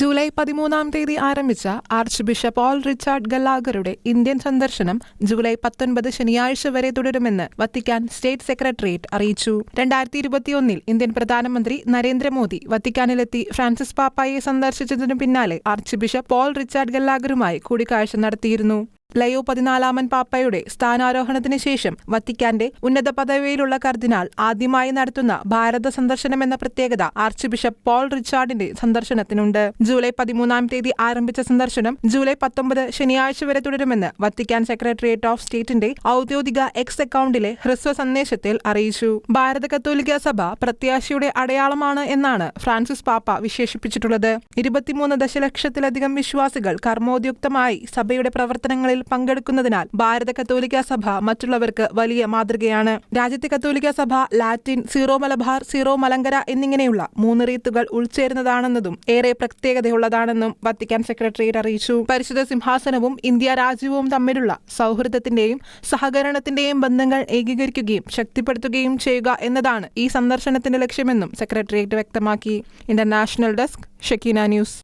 July 13 ആരംഭിച്ച archbishop Paul Richard ഗല്ലാഗറുടെ Indian സന്ദർശനം ജൂലൈ 19 ശനിയാഴ്ച വരെ തുടരുമെന്ന് വത്തിക്കാൻ സ്റ്റേറ്റ് സെക്രട്ടേറിയറ്റ് അറിയിച്ചു. 2021 ഇന്ത്യൻ പ്രധാനമന്ത്രി നരേന്ദ്രമോദി വത്തിക്കാനിലെത്തി ഫ്രാൻസിസ് പാപ്പായെ സന്ദർശിച്ചതിനു പിന്നാലെ ആർച്ച് ബിഷപ്പ് പോൾ റിച്ചാർഡ് ഗല്ലാഗറുമായി കൂടിക്കാഴ്ച നടത്തിയിരുന്നു. ലയോ 14 പാപ്പയുടെ സ്ഥാനാരോഹണത്തിന് ശേഷം വത്തിക്കാന്റെ ഉന്നത പദവിയിലുള്ള കർദിനാൾ ആദ്യമായി നടത്തുന്ന ഭാരത സന്ദർശനമെന്ന പ്രത്യേകത ആർച്ച് ബിഷപ്പ് പോൾ റിച്ചാർഡിന്റെ സന്ദർശനത്തിനുണ്ട്. ജൂലൈ 13 ആരംഭിച്ച സന്ദർശനം ജൂലൈ 19 ശനിയാഴ്ച വരെ തുടരുമെന്ന് വത്തിക്കാൻ സെക്രട്ടേറിയറ്റ് ഓഫ് സ്റ്റേറ്റിന്റെ ഔദ്യോഗിക എക്സ് അക്കൗണ്ടിലെ ഹ്രസ്വ സന്ദേശത്തിൽ അറിയിച്ചു. ഭാരത കത്തോലിക്ക സഭ പ്രത്യാശയുടെ അടയാളമാണ് എന്നാണ് ഫ്രാൻസിസ് പാപ്പ വിശേഷിപ്പിച്ചിട്ടുള്ളത്. 23 ദശലക്ഷത്തിലധികം വിശ്വാസികൾ കർമ്മോദ്യുക്തമായി സഭയുടെ പ്രവർത്തനങ്ങളിൽ പങ്കെടുക്കുന്നതിനാൽ ഭാരത കത്തോലിക്ക സഭ മറ്റുള്ളവർക്ക് വലിയ മാതൃകയാണ്. രാജ്യത്തെ കത്തോലിക്ക സഭ Latin, zero Malabar, zero Malankara എന്നിങ്ങനെയുള്ള 3 റീത്തുകൾ ഉൾച്ചേരുന്നതാണെന്നതും ഏറെ പ്രത്യേകതയുള്ളതാണെന്നും വത്തിക്കാൻ സെക്രട്ടേറിയറ്റ് അറിയിച്ചു. പരിശുദ്ധ സിംഹാസനവും ഇന്ത്യ രാജ്യവും തമ്മിലുള്ള സൗഹൃദത്തിന്റെയും സഹകരണത്തിന്റെയും ബന്ധങ്ങൾ ഏകീകരിക്കുകയും ശക്തിപ്പെടുത്തുകയും ചെയ്യുക എന്നതാണ് ഈ സന്ദർശനത്തിന്റെ ലക്ഷ്യമെന്നും സെക്രട്ടേറിയറ്റ് വ്യക്തമാക്കി. International desk, Shekinah news.